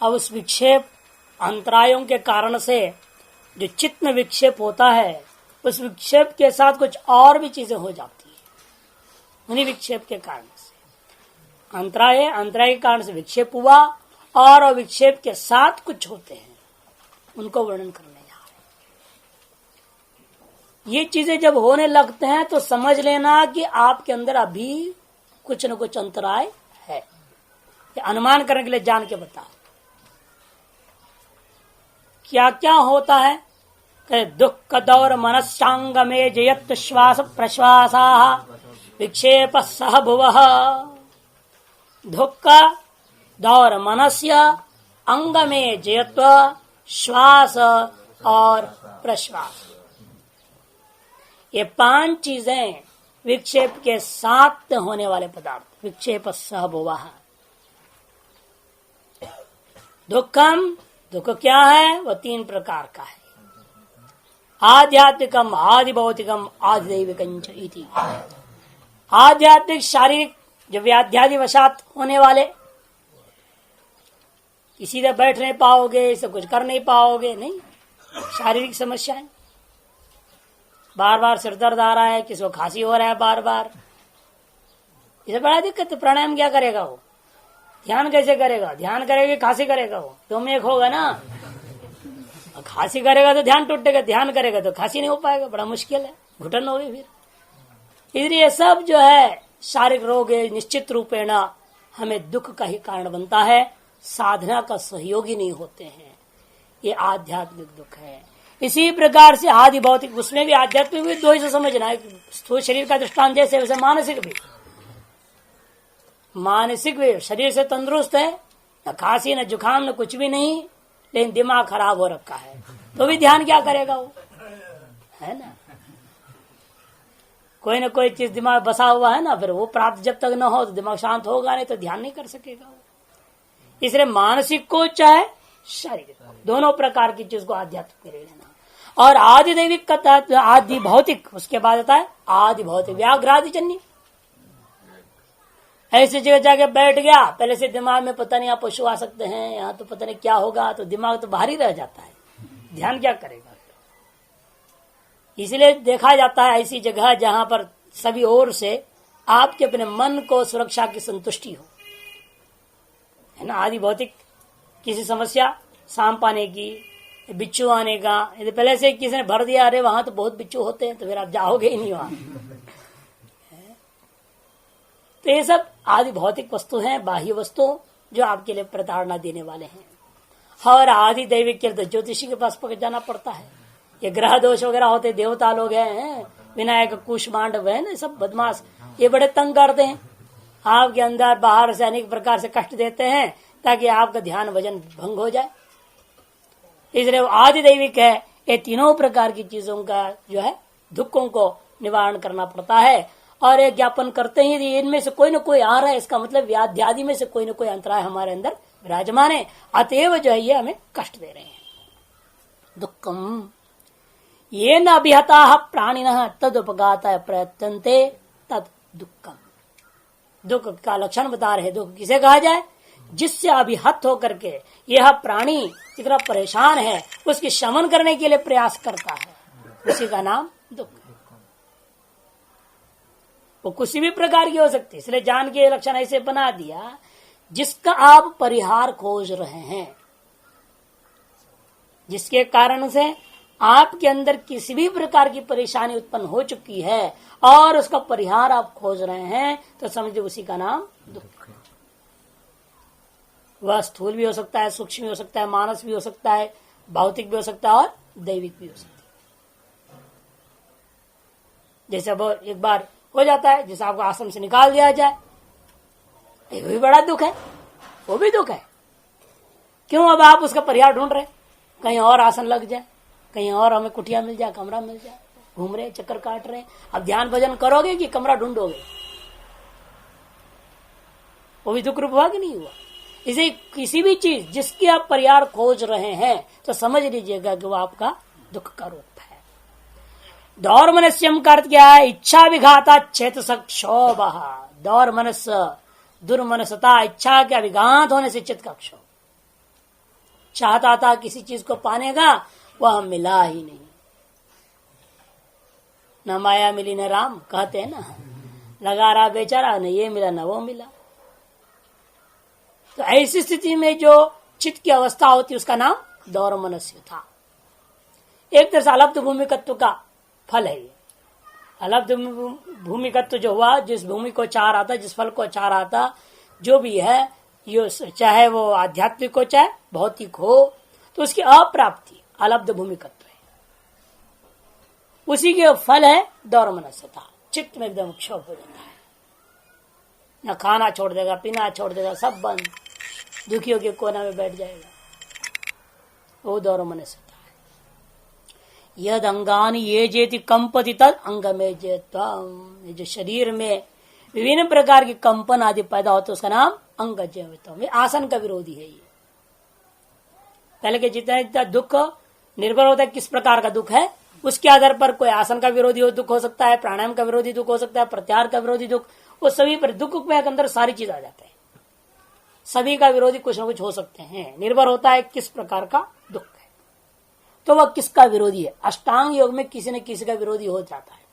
अब उस विक्षेप अंतरायों के कारण से जो चित्त में विक्षेप होता है, उस विक्षेप के साथ कुछ और भी चीजें हो जाती है। उन्हीं विक्षेप के कारण से अंतराय के कारण से विक्षेप हुआ, और विक्षेप के साथ कुछ होते हैं, उनको वर्णन करने जा रहे हैं। ये चीजें जब होने लगते हैं तो समझ लेना कि आपके अंदर अभी कुछ न कुछ अंतराय है। ये अनुमान करने के लिए जान के बताओ क्या क्या होता है। दुख दौर मनस्यांग में जयत श्वास प्रश्वासा विक्षेप सह भुव। दुख दौर मनस्य अंग में जयत्व श्वास और प्रश्वास, ये 5 चीजें विक्षेप के साथ होने वाले पदार्थ। विक्षेप सह भुव। दुखम, दुख क्या है? वह 3 प्रकार का है। आध्यात्मिकम, आदि भौतिकम, आदि दैविकम इति। आध्यात्मिक शारीरिक जो व्याध्यादि वशात होने वाले, किसी से बैठ नहीं पाओगे, इसे कुछ कर नहीं पाओगे, नहीं, शारीरिक समस्याएं, बार बार सिर दर्द आ रहा है, किसी को खांसी हो रहा है बार बार, इसे बड़ा दिक्कत। प्राणायाम क्या करेगा वो? ध्यान कैसे करेगा? ध्यान करेगा खांसी करेगा? वो तुम एक होगा ना, खांसी करेगा तो ध्यान टूटेगा, ध्यान करेगा तो खांसी नहीं हो पाएगा, बड़ा मुश्किल है, घुटन होगी फिर। इसलिए सब जो है शारीरिक रोग निश्चित रूपेण हमें दुख का ही कारण बनता है, साधना का सहयोगी नहीं होते हैं, ये आध्यात्मिक दुख है। इसी प्रकार से आदि भौतिक, उसमें भी आध्यात्मिक भी 2 ही से समझना है। स्थूल शरीर का दृष्टांत जैसे वैसे मानसिक भी, मानसिक भी शरीर से तंदुरुस्त है, न खांसी न जुकाम न कुछ भी नहीं, लेकिन दिमाग खराब हो रखा है, तो भी ध्यान क्या करेगा वो, है ना। कोई ना कोई चीज दिमाग बसा हुआ है ना, फिर वो प्राप्त जब तक न हो तो दिमाग शांत होगा नहीं, तो ध्यान नहीं कर सकेगा वो। इसलिए मानसिक को चाहे शारीरिक को, दोनों प्रकार की चीज को आध्यात्मिक ले लेना। और आदि दैविक का आदि भौतिक, उसके बाद आता है आदि भौतिक व्याघ्रादि जन्य। ऐसी जगह जाके बैठ गया, पहले से दिमाग में पता नहीं यहाँ पशु आ सकते हैं, यहाँ तो पता नहीं क्या होगा, तो दिमाग तो बाहर ही रह जाता है, ध्यान क्या करेगा। इसलिए देखा जाता है ऐसी जगह जहां पर सभी ओर से आपके अपने मन को सुरक्षा की संतुष्टि हो, है ना। आदि भौतिक किसी समस्या, सांप आने की, बिच्छू आने का, यदि पहले से किसी ने भर दिया, अरे वहां तो बहुत बिच्छू होते हैं, तो फिर आप जाओगे ही नहीं वहां। तो ये सब आदि भौतिक वस्तु हैं, बाह्य वस्तु जो आपके लिए प्रताड़ना देने वाले हैं। और आदि दैविक के ज्योतिषी के पास पकड़ जाना पड़ता है। ये ग्रह दोष वगैरह होते, देवता लोग हैं, विनायक कुशमांडव है ना, सब बदमाश, ये बड़े तंग करते हैं, आपके अंदर बाहर से अनेक प्रकार से कष्ट देते हैं, ताकि आपका ध्यान वजन भंग हो जाए। इसलिए आदि दैविक है, ये तीनों प्रकार की चीजों का जो है दुखों को निवारण करना पड़ता है। और ये ज्ञापन करते ही इनमें से कोई न कोई आ रहा है, इसका मतलब व्याध्यादि में से कोई न कोई अंतराय हमारे अंदर विराजमान है, अतएव जो है ये हमें कष्ट दे रहे हैं। दुखम ये न अभिहता प्राणिनः तद उपगाता प्रयत्नते तद दुखम। दुख का लक्षण बता रहे। दुख किसे कहा जाए? जिससे अभिहत होकर के यह प्राणी जितना परेशान है उसकी शमन करने के लिए प्रयास करता है, उसी का नाम दुख। वो किसी भी प्रकार की हो सकती है, इसलिए जान के लक्षण ऐसे बना दिया जिसका आप परिहार खोज रहे हैं, जिसके कारण से आपके अंदर किसी भी प्रकार की परेशानी उत्पन्न हो चुकी है और उसका परिहार आप खोज रहे हैं, तो समझिए उसी का नाम दुख। वह स्थूल भी हो सकता है, सूक्ष्म भी हो सकता है, मानस भी हो सकता है, भौतिक भी हो सकता है और दैविक भी हो सकता है। जैसे अब एक बार हो जाता है, जैसे आपको आश्रम से निकाल दिया जाए, ये भी बड़ा दुख है, वो भी दुख है। क्यों? अब आप उसका परिहार ढूंढ रहे, कहीं और आसन लग जाए, कहीं और हमें कुटिया मिल जाए, कमरा मिल जाए, घूम रहे, चक्कर काट रहे। अब ध्यान भजन करोगे कि कमरा ढूंढोगे? वो भी दुख रूप हुआ कि नहीं हुआ? इसे किसी भी चीज जिसकी आप परिहार खोज रहे हैं तो समझ लीजिएगा कि वो आपका दुख का रूप है। दौर मनस्यम का अर्थ क्या है? इच्छा विघाता चेतसक क्षोभ। दौर मनस, दुर्मनसता, इच्छा के अभिघात होने से चित्त का क्षोभ। चाहता था किसी चीज को पाने का, वह मिला ही नहीं। न माया मिली न राम, कहते हैं ना, लगा रहा बेचारा, न ये मिला न वो मिला। तो ऐसी स्थिति में जो चित्त की अवस्था होती उसका नाम दौर मनस्य था। एक तरह से अलब्ध भूमिकत्व का फल है ये। अलब्ध भूमिकत्व जो हुआ, जिस भूमि को चाह रहा था, जिस फल को चाह रहा था, जो भी है, ये चाहे वो आध्यात्मिक हो चाहे भौतिक हो, तो उसकी अप्राप्ति अलब्ध भूमिकत्व है। उसी के फल है दौर मनस्यता। चित्त में एकदम क्षोभ हो जाता है, न खाना छोड़ देगा, पीना छोड़ देगा, सब बंद, दुखियों के कोना में बैठ जाएगा। वो दौर मनस्यता है। यद अंगानी ये जेति कंपति तद अंग में जेत्वम। जो शरीर में विभिन्न प्रकार के कंपन आदि पैदा होते उसका नाम अंग जेत्वम। ये आसन का विरोधी है। ये पहले के जितना दुख निर्भर होता है किस प्रकार का दुख है, उसके आधार पर कोई आसन का विरोधी दुख हो सकता है, प्राणायाम का विरोधी दुख हो सकता है, प्रत्याहार का विरोधी दुख, वो सभी पर दुख में अंदर सारी चीज आ जाते हैं। सभी का विरोधी कुछ न कुछ हो सकते हैं, निर्भर होता है किस प्रकार का दुख है, तो वह किसका विरोधी है। अष्टांग योग में किसी न किसी का विरोधी हो जाता है।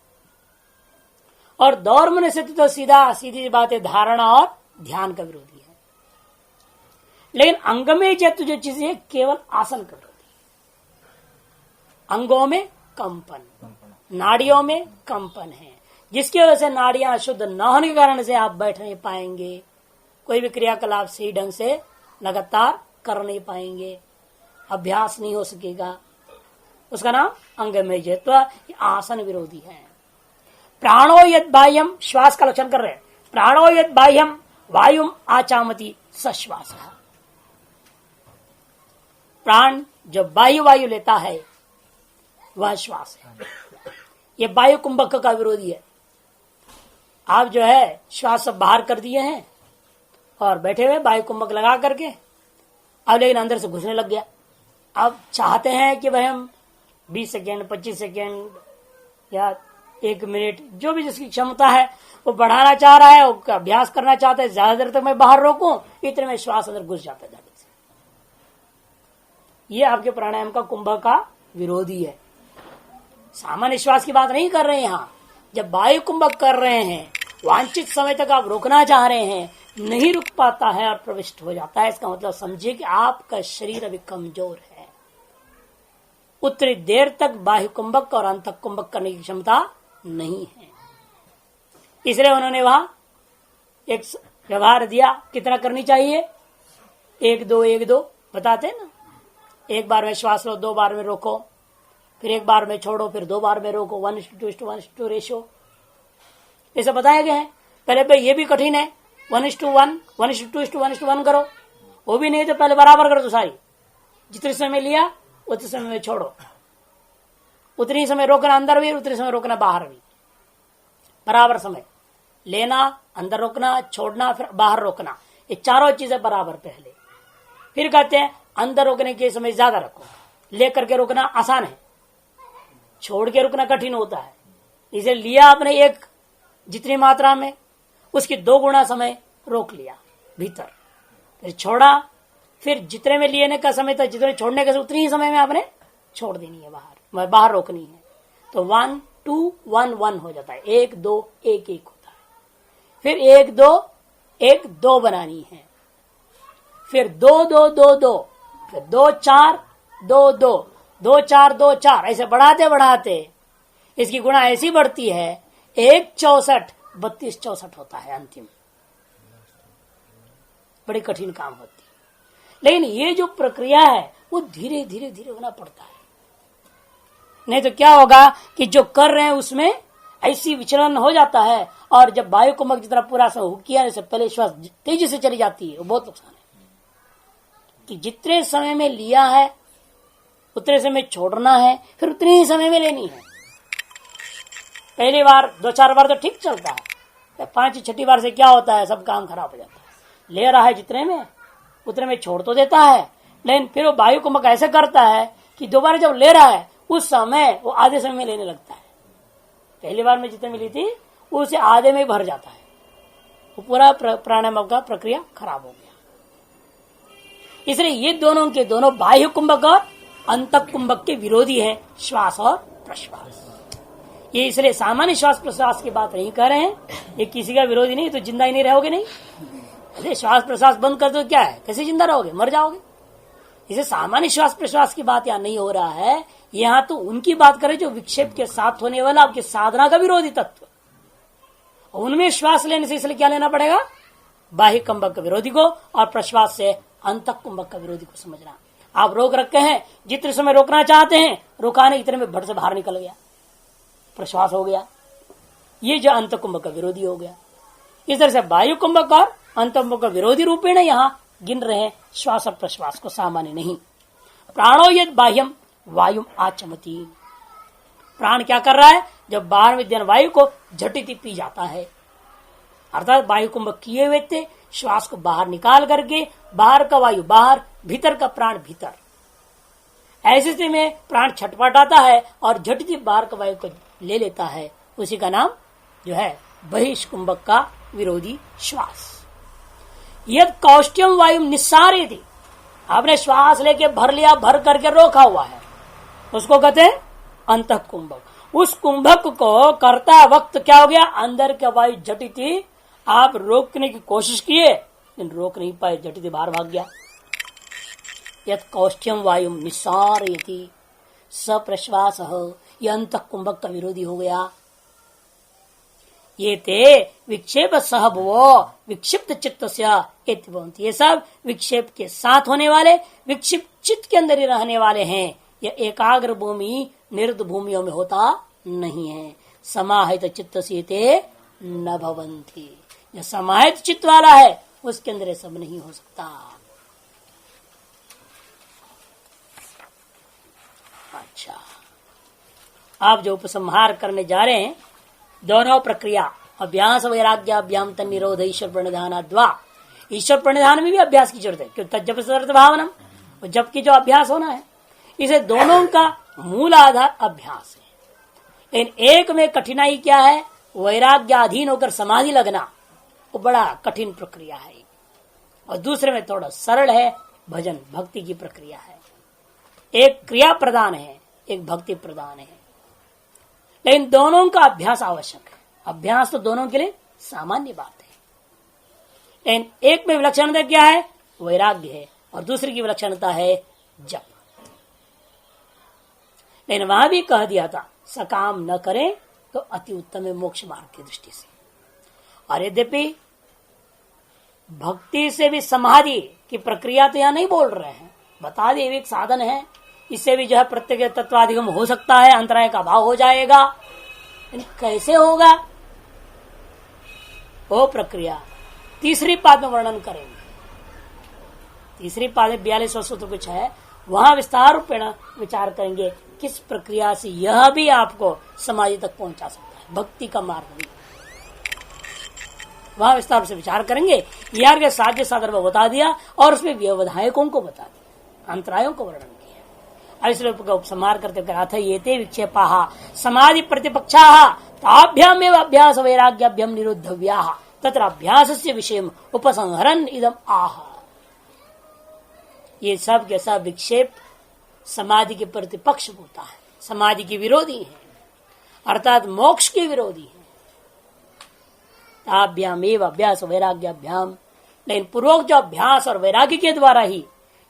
और दौर मन से तो सीधी बात है, धारणा और ध्यान का विरोधी है। लेकिन अंग में जो चीज है केवल आसन का विरोधी। अंगों में कंपन, नाड़ियों में कंपन है, जिसकी वजह से नाड़ियां शुद्ध न होने के कारण से आप बैठ नहीं पाएंगे, कोई भी क्रियाकलाप सही ढंग से लगातार कर नहीं पाएंगे, अभ्यास नहीं हो सकेगा। उसका नाम अंग में जत्व, आसन विरोधी है। प्राणो यद बाह्यम, श्वास का लक्षण कर रहे हैं। प्राणो यद बाह्यम वायुम आचामति सश्वास। प्राण जो बाह्य वायु लेता है वह श्वास है। यह वायु कुंभक का विरोधी है। आप जो है श्वास सब बाहर कर दिए हैं और बैठे हुए वायु कुंभक लगा करके, अब लेकिन अंदर से घुसने लग गया। अब चाहते हैं कि भाई हम 20 सेकेंड 25 सेकेंड या 1 मिनट, जो भी जिसकी क्षमता है वो बढ़ाना चाह रहा है, वो अभ्यास करना चाहता है, ज्यादा देर तक मैं बाहर रोकूं, इतने में श्वास अंदर घुस जाता है ज्यादा से। ये आपके प्राणायाम का कुंभक का विरोधी है। सामान्य श्वास की बात नहीं कर रहे हैं यहाँ। जब वायु कुंभक कर रहे हैं, वांछित समय तक आप रोकना चाह रहे हैं, नहीं रुक पाता है और प्रविष्ट हो जाता है, इसका मतलब समझिए कि आपका शरीर अभी कमजोर है। उतनी देर तक बाह्य कुंभक और अंतः कुंभक करने की क्षमता नहीं है। इसलिए उन्होंने वहां एक व्यवहार दिया, कितना करनी चाहिए, 1-2-1-2 बताते ना। 1 बार में श्वास लो, 2 बार में रोको, फिर 1 बार में छोड़ो, फिर 2 बार में रोको, 1:2 रेशियो ऐसा बताया गया है। पहले भाई ये भी कठिन है, 1:1, 1:2 करो, वो भी नहीं तो पहले बराबर करो। तो सारी जितने समय लिया उतने समय में छोड़ो, उतनी समय रोकना अंदर भी, उतने समय रोकना बाहर भी। बराबर समय लेना, अंदर रोकना, छोड़ना, फिर बाहर रोकना, ये चारों चीजें बराबर पहले। फिर कहते हैं अंदर रोकने के समय ज्यादा रखो, लेकर के रोकना आसान है, छोड़ के रुकना कठिन होता है। इसे लिया आपने एक जितनी मात्रा में, उसकी 2 गुना समय रोक लिया भीतर, फिर छोड़ा, फिर जितने में लेने का समय था, जितने छोड़ने का उतनी ही समय में आपने छोड़ देनी है, बाहर रोकनी है। तो 1-2-1-1 हो जाता है, 1-2-1-1 होता है। फिर 1-2-1-2 बनानी है, फिर 2-2-2-2, फिर 2-4-2-2, 2-4-2-4, ऐसे बढ़ाते बढ़ाते इसकी गुणा ऐसी बढ़ती है, 1-64, 32-64 होता है अंतिम। बड़ी कठिन काम होती है, लेकिन ये जो प्रक्रिया है वो धीरे धीरे धीरे होना पड़ता है। नहीं तो क्या होगा कि जो कर रहे हैं उसमें ऐसी विचलन हो जाता है, और जब वायु कुंभक जितना पूरा किया से पहले श्वास तेजी से चली जाती है, वो बहुत नुकसान है। कि जितने समय में लिया है उतने समय छोड़ना है, फिर उतने ही समय में लेनी है। पहली बार 2-4 बार तो ठीक चलता है, 5-6 बार से क्या होता है, सब काम खराब हो जाता है। ले रहा है जितने में उतने में छोड़ तो देता है, लेकिन फिर वो वायु कुंभक ऐसे करता है कि दोबारा जब ले रहा है उस समय वो आधे समय में लेने लगता है। पहली बार में जितने मिली थी उसे आधे में भर जाता है, वो पूरा प्राणायाम का प्रक्रिया खराब हो गया। इसलिए ये दोनों के दोनों बाह्य कुंभक और अंतः कुंभक के विरोधी हैं, श्वास और प्रश्वास। ये इसलिए सामान्य श्वास प्रश्वास की बात नहीं कर रहे हैं, ये किसी का विरोधी नहीं, तो जिंदा ही नहीं रहोगे। नहीं, अरे श्वास प्रश्वास बंद कर दो क्या है, कैसे जिंदा रहोगे, मर जाओगे। इसे सामान्य श्वास प्रश्वास की बात यहाँ नहीं हो रहा है, यहाँ तो उनकी बात करें जो विक्षेप के साथ होने वाला आपकी साधना का विरोधी तत्व। उनमें श्वास लेने से इसलिए क्या लेना पड़ेगा, बाह्य कुंभक का विरोधी को, और प्रश्वास से अंतः कुंभक का विरोधी को समझना। आप रोक रखे हैं, जितने समय रोकना चाहते हैं रोकाने इतने में भट से बाहर निकल गया, प्रश्वास हो गया, ये जो अंतः कुंभक का विरोधी हो गया। इस तरह से वायु कुंभक और अंतः कुंभक का विरोधी रूपेण यहाँ गिन रहे हैं श्वास और प्रश्वास को, सामान्य नहीं। प्राणो यद बाह्यम वायु आचमती, प्राण क्या कर रहा है, जब बाहर विद्यमान वायु को झटिति पी जाता है, अर्थात वायु कुंभक किए हुए थे, श्वास को बाहर निकाल करके बाहर का वायु बाहर, भीतर का प्राण भीतर, ऐसे स्थिति में प्राण छटपटाता है और झटिति बाहर का वायु को ले लेता है, उसी का नाम जो है बहिष्कुंभक का विरोधी श्वास। यद कौष्ठ्यम वायु निस्सारे थी, आपने श्वास लेके भर लिया, भर करके रोका हुआ है, उसको कहते हैं अंतः कुंभक। उस कुंभक को करता वक्त क्या हो गया, अंदर का वायु झटिति आप रोकने की कोशिश किए लेकिन रोक नहीं पाए, झटिति बाहर भाग गया। यद कौष्ठ्यम वायु निस्सारयति स प्रश्वास, यह अंतः कुंभक का विरोधी हो गया। ये ते विक्षेप सहभवो विक्षिप्त चित्त से, ये सब विक्षेप के साथ होने वाले, विक्षिप्त चित्त के अंदर ही रहने वाले हैं। यह एकाग्र भूमि निरुद्ध भूमियों में होता नहीं है। समाहित चित्त से ते न भवन्ति, जो समाहित चित्त वाला है उसके अंदर ये सब नहीं हो सकता। अच्छा, आप जो उपसंहार करने जा रहे हैं, दोनों प्रक्रिया अभ्यास वैराग्याभ्याम तन निरोध ईश्वर प्रणिधानाद्वा, ईश्वर प्रणिधान में भी अभ्यास की जरूरत है, क्योंकि तज्जप सर्त भावनम, जबकि जो अभ्यास होना है, इसे दोनों का मूल आधार अभ्यास है। लेकिन एक में कठिनाई क्या है, वैराग्याधीन होकर समाधि लगना, वो बड़ा कठिन प्रक्रिया है, और दूसरे में थोड़ा सरल है, भजन भक्ति की प्रक्रिया है। एक क्रिया प्रदान है, एक भक्ति प्रदान है, लेकिन दोनों का अभ्यास आवश्यक है। अभ्यास तो दोनों के लिए सामान्य बात है, लेकिन एक में विलक्षणता क्या है, वैराग्य है, और दूसरी की विलक्षणता है जप। लेकिन वहां भी कह दिया था सकाम न करें तो अति उत्तम है मोक्ष मार्ग की दृष्टि से। और यद्यपि भक्ति से भी समाधि की प्रक्रिया तो यहां नहीं बोल रहे हैं, बता दिए एक साधन है, इससे भी जो है प्रत्येक तत्वाधिगम हो सकता है, अंतराय का अभाव हो जाएगा, कैसे होगा वो प्रक्रिया तीसरी पाद में वर्णन करेंगे। तीसरी पाद 42 सूत्र कुछ है, वहां विस्तार रूपेण विचार करेंगे किस प्रक्रिया से यह भी आपको समाधि तक पहुंचा सकता है, भक्ति का मार्ग भी, वहां विस्तार से विचार करेंगे। यार के साध्य साधन में बता दिया और उसमें व्यवधायकों को बता दिया, अंतरायों को वर्णन किया। इसलिए उपसंहार करते कहा था ये ते विक्षेपा समाधि प्रतिपक्षा ताभ्याम एवं अभ्यास वैराग्याभ्याम निरुद्धव्या तत्र अभ्यास से विषय उपसंहरन इदम आह। ये सब के सब विक्षेप समाधि के प्रतिपक्ष होता है, समाधि की विरोधी है, अर्थात मोक्ष के विरोधी है। ताभ्याम एवं अभ्यास वैराग्याभ्याम, लेकिन पूर्वक जो अभ्यास और वैराग्य के द्वारा ही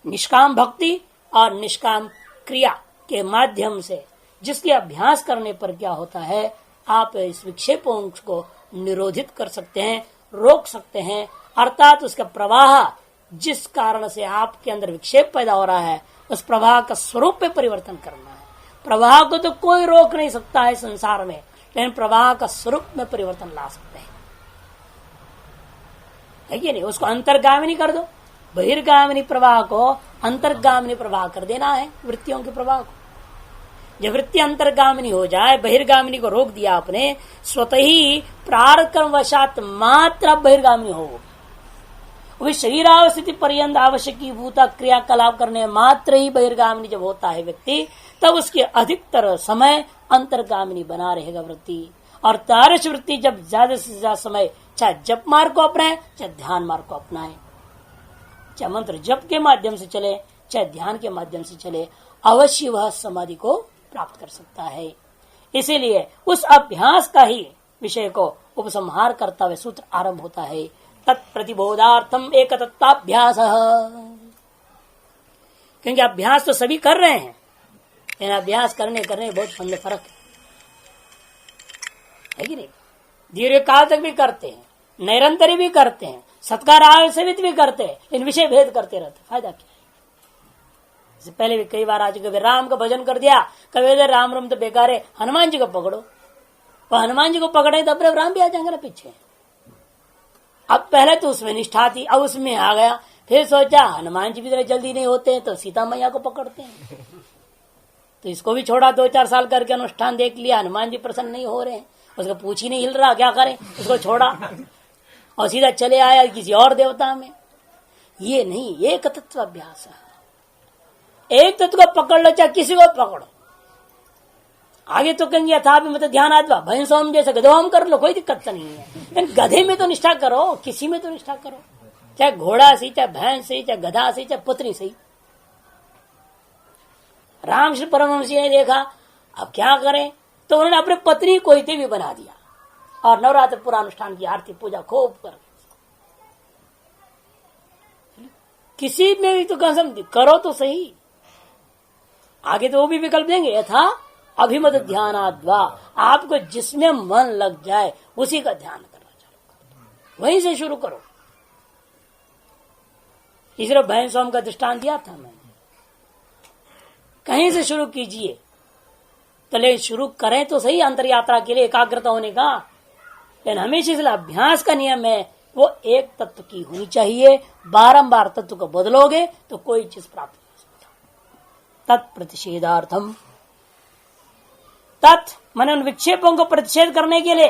निष्काम भक्ति और निष्काम क्रिया के माध्यम से जिसके अभ्यास करने पर क्या होता है, आप इस विक्षेपों को निरोधित कर सकते हैं, रोक सकते हैं, अर्थात उसका प्रवाह जिस कारण से आपके अंदर विक्षेप पैदा हो रहा है उस प्रवाह का स्वरूप में परिवर्तन करना है। प्रवाह को तो कोई रोक नहीं सकता है संसार में, लेकिन प्रवाह का स्वरूप में परिवर्तन ला सकते हैं, है कि नहीं। उसको अंतर्गामिनी कर दो, बहिर्गामिनी प्रवाह को अंतर्गामिनी प्रवाह कर देना है। वृत्तियों के प्रवाह को जब वृत्ति अंतर्गामिनी हो जाए, बहिर्गामिनी को रोक दिया आपने, स्वतः ही प्रारब्ध वशात मात्र बहिर्गामिनी हो, शरीरावस्थिति पर्यंत आवश्यकी भूता क्रियाकलाप करने मात्र ही बहिर्गामिनी जब होता है व्यक्ति, तब उसके अधिकतर समय अंतर्गामिनी बना रहेगा वृत्ति। और तारस वृत्ति जब ज्यादा से ज्यादा समय चाहे जप मार्ग को अपनाए चाहे ध्यान मार्ग को अपनाए, चाहे मंत्र जप के माध्यम से चले चाहे ध्यान के माध्यम से चले, अवश्य वह समाधि को प्राप्त कर सकता है। इसीलिए उस अभ्यास का ही विषय को उपसंहार करता हुए सूत्र आरंभ होता है, तत्प्रतिबोधार्थम एक तत्वाभ्यास। क्योंकि अभ्यास तो सभी कर रहे हैं, लेकिन अभ्यास करने बहुत फर्क है कि नहीं। दीर्घ काल तक भी करते हैं, निरंतर भी करते हैं, सत्कार आयोजित भी करते हैं, इन विषय भेद करते रहते, फायदा क्या है। इससे पहले भी कई बार आज कभी राम का भजन कर दिया, कभी राम राम तो बेकार है, हनुमान जी को पकड़ो, और हनुमान जी को पकड़े तो अपने राम भी आ जाएंगे ना पीछे। अब पहले तो उसमें निष्ठा थी, अब उसमें आ गया, फिर सोचा हनुमान जी भी जरा जल्दी नहीं होते तो सीता मैया को पकड़ते हैं, तो इसको भी छोड़ा, 2-4 साल करके अनुष्ठान देख लिया, हनुमान जी प्रसन्न नहीं हो रहे हैं, उसका पूछ ही नहीं हिल रहा, क्या करें, उसको छोड़ा और सीधा चले आया किसी और देवता में। ये नहीं, एक तत्व अभ्यास है, एक तत्व को पकड़ लो चाहे किसी को पकड़ो। आगे तो कहेंगे यथा भी मतलब ध्यान आत्मा भय सोम जैसे गधोम कर लो, कोई दिक्कत नहीं है, लेकिन गधे में तो निष्ठा करो, किसी में तो निष्ठा करो, चाहे घोड़ा से, चाहे भैंस से, चाहे गधा से, चाहे पुत्री से। रामकृष्ण परमहंस जी ने देखा अब क्या करें, तो उन्होंने अपने पत्नी को ही भी बना दिया और नवरात्र पूरा अनुष्ठान की आरती पूजा खूब कर। किसी में भी तो कसम करो तो सही, आगे तो वो भी विकल्प देंगे, यथा अभिमत ध्यानाद्वा, आपको जिसमें मन लग जाए उसी का ध्यान करना चाहिए, वहीं से शुरू करो। इसलिए भैंस सोम का दृष्टांत दिया था मैंने, कहीं से शुरू कीजिए, तो ले शुरू करें तो सही अंतर यात्रा के लिए एकाग्रता होने का, लेकिन हमेशा इसलिए अभ्यास का नियम है वो एक तत्व की होनी चाहिए। बारंबार तत्व को बदलोगे तो कोई चीज प्राप्त नहीं हो सकता। तत्प्रतिषेधार्थम, तत् माने उन विक्षेपों को प्रतिषेध करने के लिए,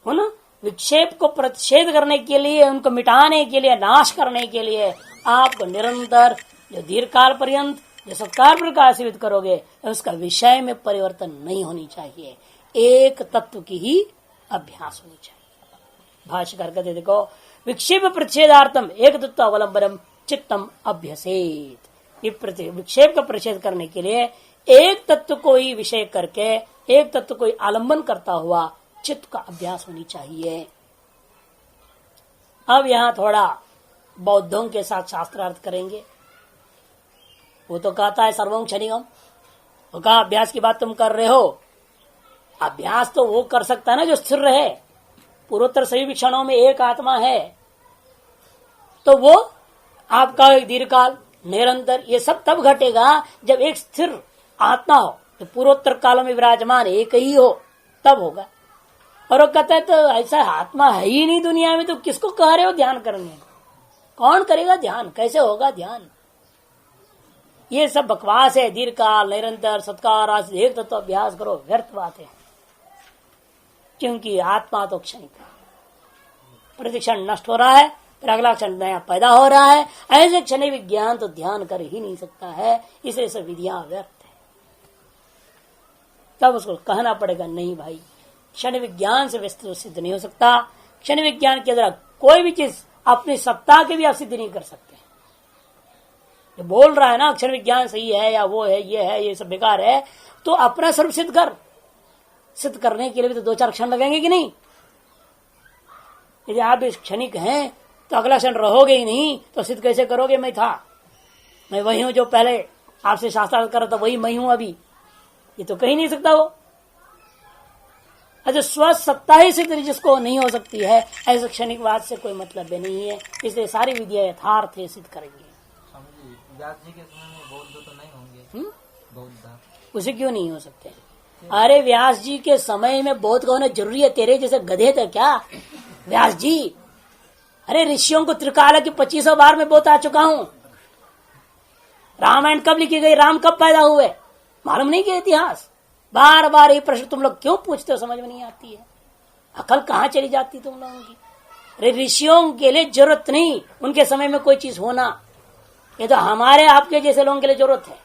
हो ना, विक्षेप को प्रतिषेध करने के लिए, उनको मिटाने के लिए, नाश करने के लिए आपको निरंतर जो दीर्घ काल पर्यंत जो सत्कार प्रकार सेवित करोगे उसका विषय में परिवर्तन नहीं होनी चाहिए, एक तत्व की ही अभ्यास होनी चाहिए। भाष्यकार कहते देखो, विक्षेप प्रतिषेधार्थम एक तत्व अवलंबनम चित्तम अभ्यसेत, विक्षेप का प्रतिषेध करने के लिए एक तत्व को ही विषय करके एक तत्व को ही आलंबन करता हुआ चित्त का अभ्यास होनी चाहिए। अब यहां थोड़ा बौद्धों के साथ शास्त्रार्थ करेंगे। वो तो कहता है सर्वं क्षणिकम, वो कहा अभ्यास की बात तुम कर रहे हो, अभ्यास तो वो कर सकता है ना जो स्थिर रहे, पूर्वोत्तर सभी क्षणों में एक आत्मा है, तो वो आपका दीर्घकाल निरंतर ये सब तब घटेगा जब एक स्थिर आत्मा हो, तो पूर्वोत्तर कालों में विराजमान एक ही हो, तब होगा। और वो कहता है तो ऐसा आत्मा है ही नहीं दुनिया में, तो किसको कह रहे हो ध्यान करने, कौन करेगा ध्यान, कैसे होगा ध्यान, ये सब बकवास है। दीर्घकाल निरंतर सत्कार एक तत्व अभ्यास करो, व्यर्थ बात है, क्योंकि आत्मा तो क्षणिक है, प्रतिक्षण नष्ट हो रहा है, फिर अगला क्षण नया पैदा हो रहा है। ऐसे क्षण विज्ञान तो ध्यान कर ही नहीं सकता है, इसलिए सब विधियां व्यर्थ है। तब उसको कहना पड़ेगा नहीं भाई, क्षण विज्ञान से वस्तु सिद्ध नहीं हो सकता, क्षण विज्ञान के द्वारा कोई भी चीज अपनी सत्ता के भी आप सिद्ध नहीं कर सकते। जो बोल रहा है ना अक्षर विज्ञान सही है या वो है ये है ये सब बेकार है, तो अपना स्वरूप सिद्ध कर, सिद्ध करने के लिए भी तो 2-4 क्षण लगेंगे कि नहीं। यदि आप इस क्षणिक हैं तो अगला क्षण रहोगे ही नहीं, तो सिद्ध कैसे करोगे मैं था, मैं वही हूं जो पहले आपसे शास्त्रार्थ कर रहा था, वही मैं हूं अभी, ये तो कही नहीं सकता वो। अच्छा स्वसत्ता ही सिद्ध जिसको नहीं हो सकती है, ऐसे क्षणिक बात से कोई मतलब नहीं है, इसलिए सारी विधियां यथार्थ सिद्ध करेंगे। व्यास जी के समय में बौद्ध तो नहीं होंगे, बौद्ध उसे क्यों नहीं हो सकते। अरे व्यास जी के समय में बौद्ध होना जरूरी है, तेरे जैसे गधे थे क्या व्यास जी। अरे ऋषियों को त्रिकाल की 2500 बार में बता चुका हूं। रामायण कब लिखी गई, राम कब पैदा हुए, मालूम नहीं कि इतिहास। बार बार ये प्रश्न तुम लोग क्यों पूछते हो, समझ में नहीं आती है, अकल कहाँ चली जाती तुम लोगों की। अरे ऋषियों के लिए जरूरत नहीं उनके समय में कोई चीज होना, ये तो हमारे आपके जैसे लोगों के लिए जरूरत है।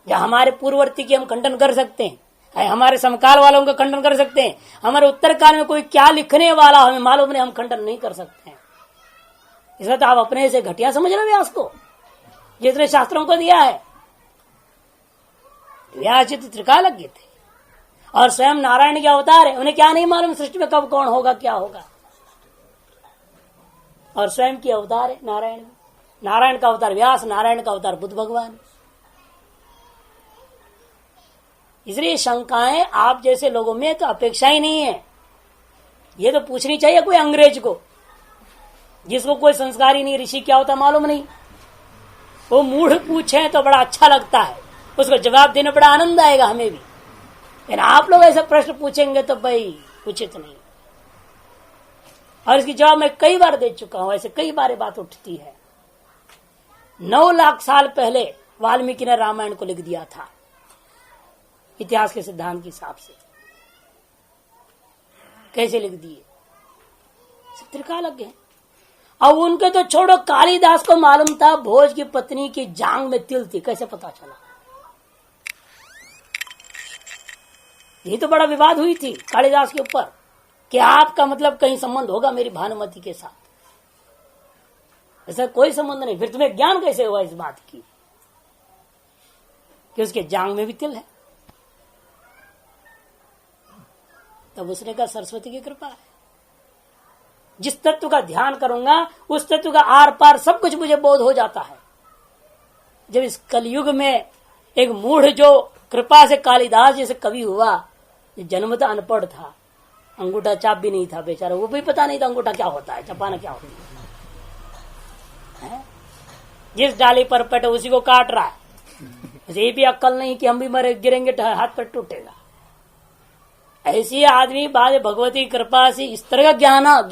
या हमारे पूर्ववर्ती की हम खंडन कर सकते हैं, हमारे समकाल वालों का खंडन कर सकते हैं, हमारे उत्तर काल में कोई क्या लिखने वाला हमें मालूम नहीं, हम खंडन नहीं कर सकते हैं। इसका तो आप अपने से घटिया समझ रहे हो व्यास को, जितने शास्त्रों को दिया है। व्यास जी तो त्रिकालज्ञ थे और स्वयं नारायण के अवतार है, उन्हें क्या नहीं मालूम सृष्टि में कब कौन होगा क्या होगा। और स्वयं की अवतार है नारायण, नारायण का अवतार व्यास, नारायण का अवतार बुद्ध भगवान। इसलिए शंकाएं आप जैसे लोगों में तो अपेक्षा ही नहीं है। ये तो पूछनी चाहिए कोई अंग्रेज को, जिसको कोई संस्कार ही नहीं, ऋषि क्या होता मालूम नहीं। वो मूढ़ पूछे तो बड़ा अच्छा लगता है, उसको जवाब देने बड़ा आनंद आएगा हमें भी। लेकिन आप लोग ऐसे प्रश्न पूछेंगे तो भाई उचित नहीं। और इसकी जवाब मैं कई बार दे चुका हूं, ऐसे कई बार बात उठती है। 9 लाख साल पहले वाल्मीकि ने रामायण को लिख दिया था इतिहास के सिद्धांत के हिसाब से। कैसे लिख दिए? त्रिकालज्ञ हैं। अब उनके तो छोड़ो, कालिदास को मालूम था भोज की पत्नी की जांग में तिल थी, कैसे पता चला? ये तो बड़ा विवाद हुई थी कालिदास के ऊपर कि आपका मतलब कहीं संबंध होगा मेरी भानुमति के साथ। ऐसा कोई संबंध नहीं। फिर तुम्हें ज्ञान कैसे हुआ इस बात की कि उसके जांग में भी तिल है? तब उसने कहा सरस्वती की कृपा है। जिस तत्व का ध्यान करूंगा उस तत्व का आर पार सब कुछ मुझे बोध हो जाता है। जब इस कलयुग में एक मूढ़ जो कृपा से कालिदास जैसे कवि हुआ, जन्मतः अनपढ़ था, अंगूठा छाप भी नहीं था बेचारा, वो भी पता नहीं था अंगूठा क्या होता है, छपाना क्या होता है। जिस डाली पर पटे उसी को काट रहा है। ये भी अक्ल नहीं कि हम भी मरे गिरेंगे तो हाथ पर टूटेगा। ऐसी आदमी बाद भगवती कृपा से इस तरह का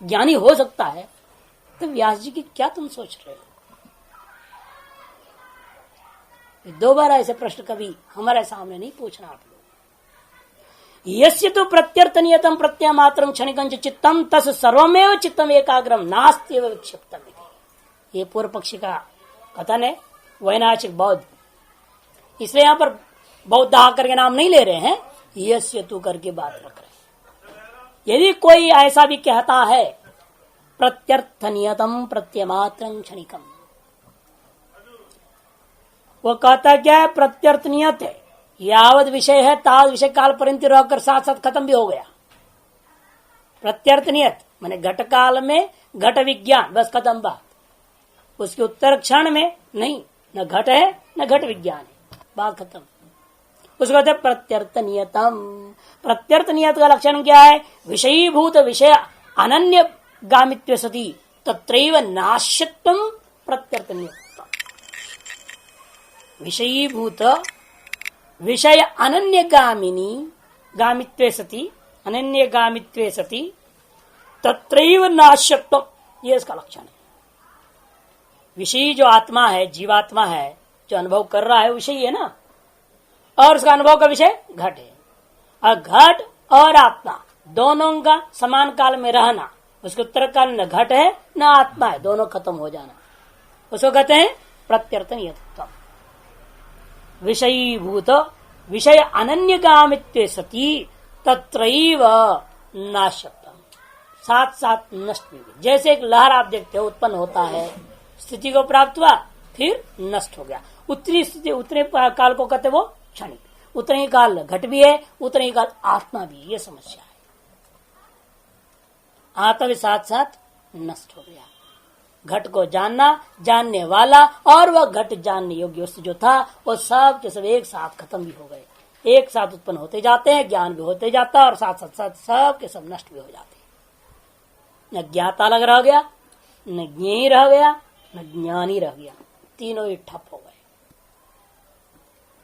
ज्ञानी हो सकता है, तो व्यास जी की क्या तुम सोच रहे हो? दोबारा ऐसे प्रश्न कभी हमारे सामने नहीं पूछना आप लोग। यस्य तो प्रत्यर्थ नियतम प्रत्यमात्रम क्षणिकं चित्तम तस् सर्वमेव चित्तम एकाग्रम नास्त्येव विक्षिप्तम। ये पूर्व पक्षी का कथन है, वैनाशिक बौद्ध। इसलिए यहां पर बौद्ध आकर के नाम नहीं ले रहे हैं, यस्य तू करके बात रख रहे। यदि कोई ऐसा भी कहता है प्रत्यर्थ नियतम प्रत्यमात्रं क्षणिकम, वो कहता क्या है? प्रत्यर्थ नियत है, यावत विषय है तावत विषय काल पर्यंत रहकर साथ साथ खत्म भी हो गया। प्रत्यर्थ नियत माने घट काल में घट विज्ञान, बस खत्म बात। उसके उत्तर क्षण में नहीं, न घट है न घट विज्ञान है, बात खत्म। उसको कहते प्रत्यर्थ नियतम। प्रत्यर्थ नियत का लक्षण क्या है? विषयीभूत विषय अनन्य गामित्व सती तत्रैव नाश्यत्वम प्रत्यर्थ नियत। विषयीभूत विषय अनन्य गामिनी गामित्वे सती, अनन्य गामित्वे सती तत्रैव नाश्यत्व, ये इसका लक्षण है। विषयी जो आत्मा है, जीवात्मा है, जो अनुभव कर रहा है विषय है ना, और उसका अनुभव का विषय घट है। और घट और आत्मा दोनों का समान काल में रहना, उसके उत्तर काल न घट है न आत्मा है, दोनों खत्म हो जाना, उसको कहते हैं प्रत्यर्थ नियतत्व। विषयीभूत विषय अनन्यगामित्वे सती तत्रैव नाशत्वम, साथ साथ नष्ट भी। जैसे एक लहर आप देखते हो उत्पन्न होता है, स्थिति को प्राप्त हुआ फिर नष्ट हो गया, उतनी स्थिति उतने काल को कहते वो क्षणिक। उतने ही काल घट भी है, उतने ही काल आत्मा भी, ये समस्या है। आत्मा भी साथ साथ नष्ट हो गया। घट को जानना, जानने वाला और वह घट जानने योग्य वस्तु जो था, वो सब के सब एक साथ खत्म भी हो गए, एक साथ उत्पन्न होते जाते हैं, ज्ञान भी होते जाता है और साथ साथ साथ सब के सब नष्ट भी हो जाते हैं। न ज्ञाता अलग रह गया, न ज्ञेय रह गया, न ज्ञानी रह गया, तीनों ही ठप हो गए।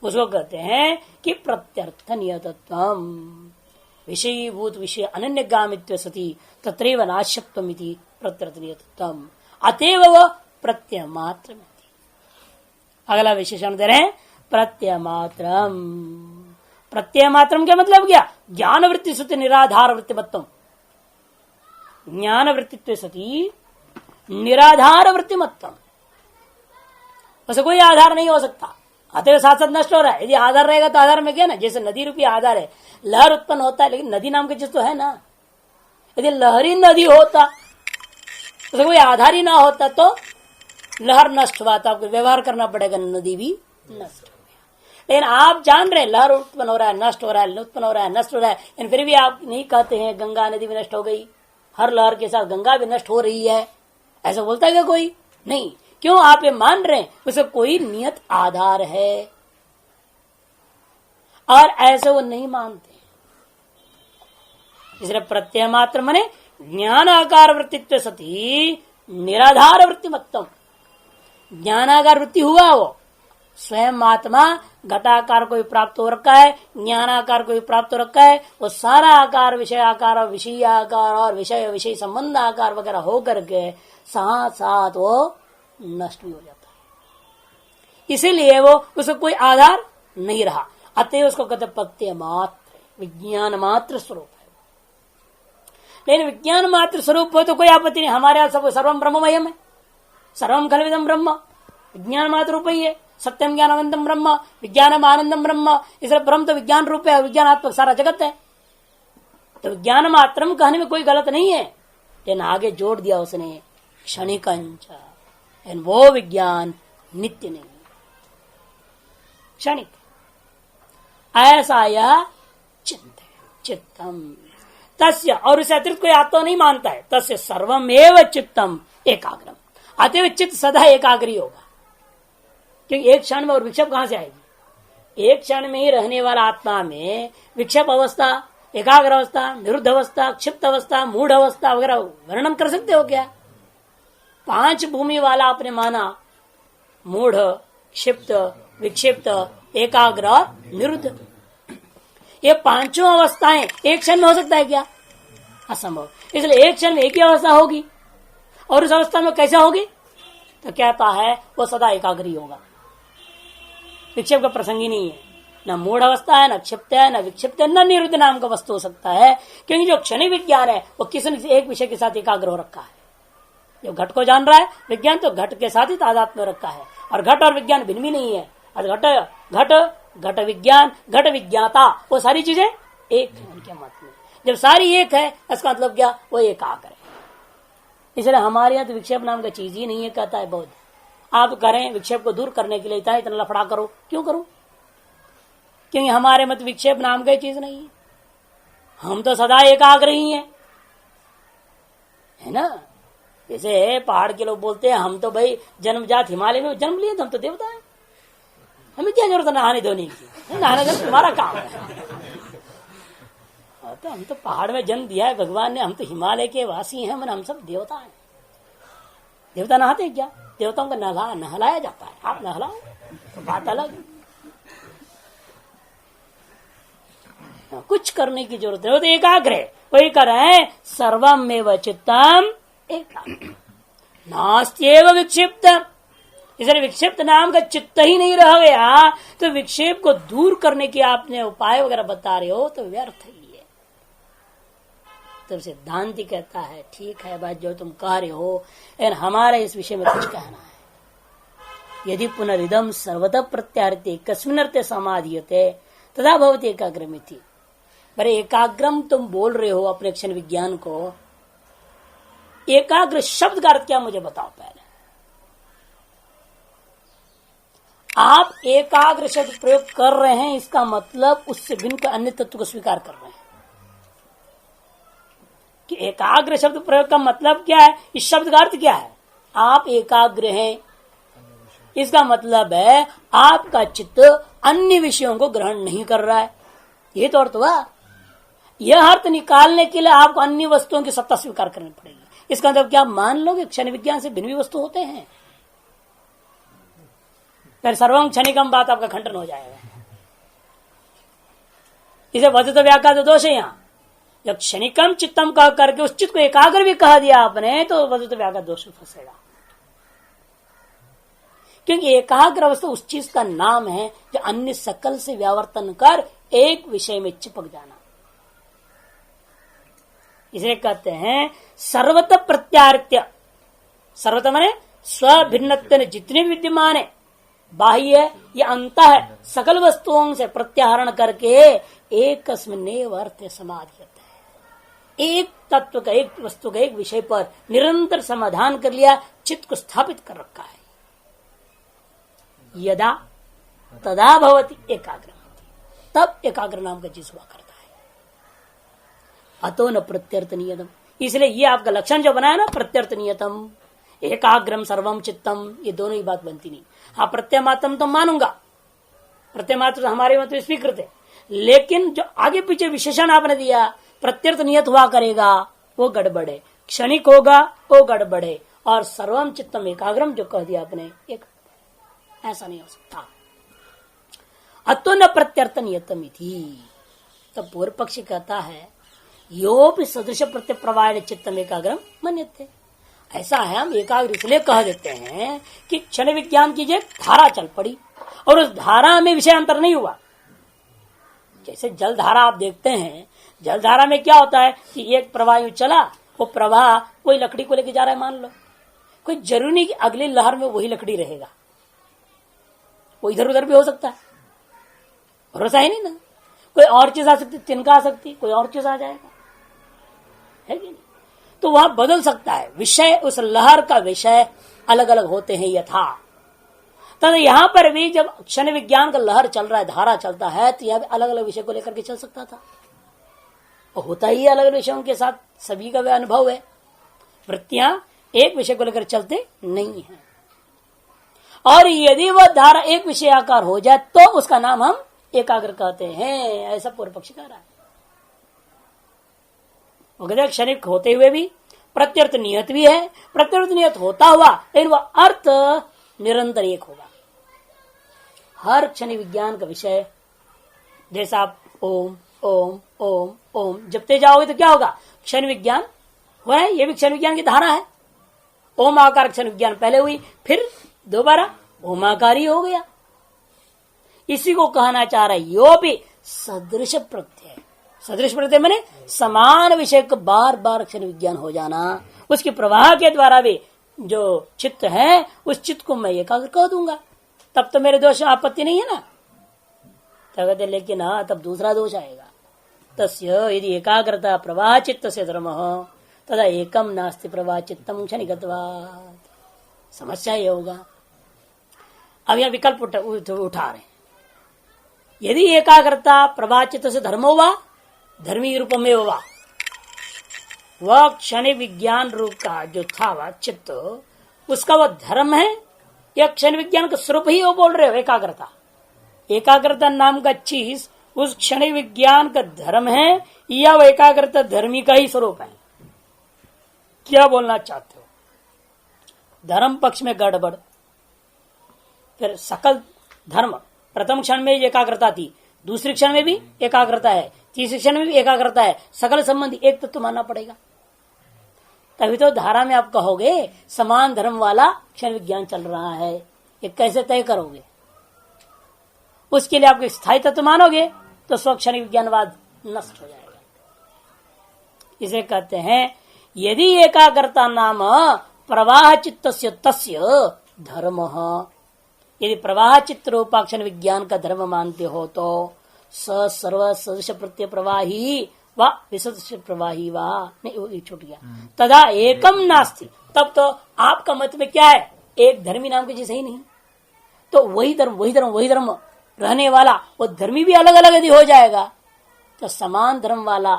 उसको कहते हैं कि प्रत्यर्थ नियतत्वम। विषयीभूत विषय अनन्यगामित्व सती तत्रैव नाश्यत्वमिति प्रत्यर्थ नियतत्वम। अतएव वह प्रत्यमात्रम। अगला विशेषण दे रहे हैं प्रत्यमात्रम। प्रत्यमात्रम क्या मतलब क्या? ज्ञान वृत्ति सती निराधार वृत्तिमत्तम। ज्ञान वृत्तित्व सती निराधार वृत्तिमत्तम, उसे कोई आधार नहीं हो सकता, अतः साथ साथ नष्ट हो रहा है। यदि आधार रहेगा तो आधार में क्या ना, जैसे नदी रूपी आधार है, लहर उत्पन्न होता है, लेकिन नदी नाम की चीज तो है ना। यदि लहरी नदी होता उसका कोई आधार ही ना होता तो लहर नष्ट हुआ, तो आपको व्यवहार करना पड़ेगा, नदी भी नष्ट हो गया। लेकिन आप जान रहे लहर उत्पन्न हो रहा है, नष्ट हो रहा है, उत्पन्न हो रहा है, नष्ट हो रहा है, लेकिन फिर भी आप नहीं कहते हैं गंगा नदी भी नष्ट हो गई, हर लहर के साथ गंगा भी नष्ट हो रही है, ऐसा बोलता है क्या कोई? नहीं। क्यों? आप ये मान रहे हैं उसे कोई नियत आधार है, और ऐसे वो नहीं मानते। इसलिए प्रत्यय मात्र मने ज्ञान आकार वृत्तित्व सती निराधार वृत्तिमत्तम। ज्ञानाकार वृत्ति हुआ, वो स्वयं आत्मा घटाकार को भी प्राप्त हो रखा है, ज्ञानाकार को भी प्राप्त हो रखा है, वो सारा आकार विषय आकार और विषय आकार और विषय विषय संबंध आकार वगैरह होकर के साथ साथ वो नष्ट भी हो जाता है। इसीलिए वो उसको कोई आधार नहीं रहा, अतः उसको कहते प्रत्यय मात्र, विज्ञान मात्र स्वरूप है। लेकिन विज्ञान मात्र स्वरूप हो तो कोई आपत्ति नहीं, हमारे यहां सब सर्वम ब्रह्ममयम है, सर्वम खलविदम ब्रह्म, विज्ञान मात्र रूप ही है, सत्यम ज्ञानवंतम ब्रह्म, विज्ञानम आनंदम ब्रह्म। इसलिए ब्रह्म तो विज्ञान रूप है, विज्ञानात्मक सारा जगत है, तो विज्ञान मात्रम कहने में कोई गलत नहीं है। लेकिन आगे जोड़ दिया उसने क्षणिकंच, वो विज्ञान नित्य नहीं, क्षणिक, ऐसा यह चित्त है, चित्तम तस्य, और उसे अतिरिक्त कोई आत्मा नहीं मानता है, तस्य सर्वमेव चित्तम एकाग्रम, अतएव चित्त सदा एकाग्री होगा। क्योंकि एक क्षण में और विक्षेप कहां से आएगी? एक क्षण में ही रहने वाला आत्मा में विक्षेप अवस्था, एकाग्र अवस्था, निरुद्ध अवस्था, क्षिप्त अवस्था, मूढ़ अवस्था वगैरह वर्णन कर सकते हो क्या? 5 भूमि वाला आपने माना, मूढ़, क्षिप्त, विक्षिप्त, एकाग्र और निरुद्ध, ये 5 अवस्थाएं एक क्षण में हो सकता है क्या? असंभव। इसलिए एक क्षण में एक ही अवस्था होगी, और उस अवस्था में कैसे होगी? तो कहता है वो सदा एकाग्री होगा, विक्षेप का प्रसंग ही नहीं है, न मूढ़ अवस्था है, न क्षिप्त है, न विक्षिप्त है, न निरुद्ध नाम का वस्तु हो सकता है। क्योंकि जो क्षणिक विज्ञान है वो किसी न एक विषय के साथ एकाग्र हो रखा है। जो घट को जान रहा है विज्ञान, तो घट के साथ ही तादात्म्य रखा है, और घट और विज्ञान भिन्न भी नहीं है। घट विज्ञान, घट विज्ञाता, वो सारी चीजें एक है उनके मत में। जब सारी एक है इसका मतलब क्या? वो एकाग्र है। इसलिए हमारे यहाँ तो विक्षेप नाम का चीज ही नहीं है, कहता है बौद्ध। आप करें विक्षेप को दूर करने के लिए इतना लफड़ा करो, क्यों करो? क्योंकि हमारे मत विक्षेप नाम का चीज नहीं है, हम तो सदा एकाग्र ही है ना। जैसे पहाड़ के लोग बोलते हैं हम तो भाई जन्मजात हिमालय में जन्म लिए, तो हम तो देवता है, हमें क्या जरूरत है नहाने धोने की, नहाने धोने तुम्हारा काम है। तो हम तो पहाड़ में जन्म दिया है भगवान ने, हम तो हिमालय के वासी हैं, हम सब देवता हैं। देवता नहाते हैं क्या? देवताओं को नहलाया जाता है, आप नहलाओ तो बात अलग। कुछ करने की जरूरत है, वो तो एकाग्र है, वही कर रहे हैं। सर्वमेव चित्तम एकाग्र नास्त्येव विक्षिप्त। इसलिए विक्षिप्त नाम का चित्त ही नहीं रह गया, तो विक्षेप को दूर करने की आपने उपाय वगैरह बता रहे हो तो व्यर्थ ही है। तो सिद्धांति कहता है ठीक है बात जो तुम कह रहे हो, लेकिन हमारे इस विषय में कुछ कहना है। यदि पुनरिदम सर्वतः प्रत्याहृते कस्मिन्नर्थे समाधीयते तथा भवति एकाग्रमिति। अरे एकाग्रम तुम बोल रहे हो अपने क्षण विज्ञान को, एकाग्र शब्द का अर्थ क्या मुझे बताओ पहले। आप एकाग्र शब्द प्रयोग कर रहे हैं, इसका मतलब उससे भिन्न अन्य तत्व को स्वीकार कर रहे हैं। कि एकाग्र शब्द प्रयोग का मतलब क्या है? इस शब्द का अर्थ क्या है? आप एकाग्र हैं, इसका मतलब है आपका चित्त अन्य विषयों को ग्रहण नहीं कर रहा है, ये तो अर्थ हुआ। यह अर्थ निकालने के लिए आपको अन्य वस्तुओं की सत्ता स्वीकार करनी पड़ेगी। इसका मतलब क्या मान लोगे क्षण विज्ञान से भिन्न भी वस्तु होते हैं? फिर सर्वम क्षणिकम बात आपका खंडन हो जाएगा। इसे वजत व्याघात दोष है। यहाँ जब क्षणिकम चित्तम कह करके उस चित्त को एकाग्र भी कह दिया आपने, तो वजत व्याघात दोष फंसेगा। क्योंकि एकाग्र अवस्था उस चीज का नाम है जो अन्य सकल से व्यावर्तन कर एक विषय में चिपक जाना। इसे कहते हैं सर्वत प्रत्यार्त्य। सर्वत माने स्वभिन्नत्व जितने विद्यमान है, बाह्य या अंत है, सकल वस्तुओं से प्रत्याहरण करके एकस्मिन्नेव अर्थे समाधियते, एक तत्व का, एक वस्तु का, एक विषय पर निरंतर समाधान कर लिया, चित्त को स्थापित कर रखा है। यदा तदा भवति एकाग्र, तब एकाग्र नाम का चीज हुआ करता है। अतो न प्रत्यर्थ नियतम, इसलिए ये आपका लक्षण जो बनाया ना, प्रत्यर्थ नियतम एकाग्रम सर्वम चित्तम, ये दोनों ही बात बनती नहीं। हाँ, प्रत्यमात्म तो मानूंगा, प्रत्यमात्र हमारे मत में स्वीकृत है, लेकिन जो आगे पीछे विशेषण आपने दिया प्रत्यर्थ नियत हुआ करेगा, वो गड़बड़ है। क्षणिक होगा वो गड़बड़ है, और सर्वम चित्तम एकाग्रम जो कह दिया आपने, एक ऐसा नहीं हो सकता। अतो न प्रत्यर्थ नियतम थी। तब पूर्व पक्षी कहता है यो भी सदृश प्रत्यय प्रवाह चित्तम एकाग्रम मन्यते। ऐसा है, हम एकाग्र इसलिए कह देते हैं कि क्षण विज्ञान की धारा चल पड़ी और उस धारा में विषय अंतर नहीं हुआ। जैसे जल धारा आप देखते हैं, जल धारा में क्या होता है कि एक प्रवाह यूं चला, वो प्रवाह कोई लकड़ी को लेके जा रहा है मान लो, कोई जरूरी नहीं कि अगली लहर में वही लकड़ी रहेगा, वो इधर उधर भी हो सकता है, भरोसा है नहीं ना। कोई और चीज आ सकती, तिनका आ सकती, कोई और चीज आ जाएगा, है कि नहीं। तो वह बदल सकता है विषय, उस लहर का विषय अलग अलग होते हैं यथा। तो यहां पर भी जब क्षण विज्ञान का लहर चल रहा है, धारा चलता है, तो यह भी अलग अलग विषय को लेकर के चल सकता था, और होता ही अलग अलग विषयों के साथ सभी का वह अनुभव है। वृत्तियां एक विषय को लेकर चलते नहीं है, और यदि वह धारा एक विषय आकार हो जाए तो उसका नाम हम एकाग्र कहते हैं, ऐसा पूर्व पक्ष कह रहा है। क्षणिक होते हुए भी प्रत्यर्थ नियत भी है, प्रत्यर्थ नियत होता हुआ लेकिन वह अर्थ निरंतर एक होगा। हर क्षण विज्ञान का विषय, जैसा आप ओम ओम ओम ओम जपते जाओगे तो क्या होगा, क्षण विज्ञान हो रहा है, यह भी क्षण विज्ञान की धारा है। ओम आकार क्षण विज्ञान पहले हुई, फिर दोबारा ओमाकारी हो गया। इसी को कहना चाह रहा है यो भी सदृश प्रत्यय। सदृश प्रत्यय माने समान विषय को बार बार क्षण विज्ञान हो जाना, उसके प्रवाह के द्वारा भी जो चित्त है उस चित्त को मैं एकाग्र कह दूंगा, तब तो मेरे दोष आपत्ति नहीं है ना। कहते लेकिन हाँ, तब दूसरा दोष आएगा। तस्य यदि एकाग्रता प्रवाह चित्त से धर्म तदा एकम नास्ति प्रवाह चित्तम क्षणिकत्वात्। समस्या ये होगा। अब यह विकल्प उठा रहे, यदि एकाग्रता प्रवाह चित्त से धर्म हुआ, धर्मी रूप में हुआ, वह क्षण विज्ञान रूप का जो था वह चित्त, उसका वह धर्म है या क्षण विज्ञान का स्वरूप ही वो बोल रहे हो। एकाग्रता, एकाग्रता नाम का चीज उस क्षण विज्ञान का धर्म है या वह एकाग्रता धर्मी का ही स्वरूप है, क्या बोलना चाहते हो। धर्म पक्ष में गड़बड़, फिर सकल धर्म, प्रथम क्षण में एकाग्रता थी, दूसरे क्षण में भी एकाग्रता है, तीसरे क्षण में भी एकाग्रता है, सकल संबंधी एक तत्व तो मानना पड़ेगा। तभी तो धारा में आप कहोगे समान धर्म वाला क्षण विज्ञान चल रहा है, ये कैसे तय करोगे। उसके लिए आपको स्थायी तत्व मानोगे तो स्वक्षण विज्ञानवाद नष्ट हो जाएगा। इसे कहते हैं यदि एकाग्रता नाम प्रवाह चित्तस्य तस्य धर्म, यदि प्रवाह चित्त रूपाक्षण विज्ञान का धर्म मानते हो तो सर्व सदृश प्रत्यय प्रवाही व विसदृश प्रवाही व नहीं छूट गया, तदा एकम नास्ति। तब तो आपका मत में क्या है, एक धर्मी नाम की चीज ही नहीं, तो वही धर्म वही धर्म वही धर्म रहने वाला, वो धर्मी भी अलग अलग यदि हो जाएगा तो समान धर्म वाला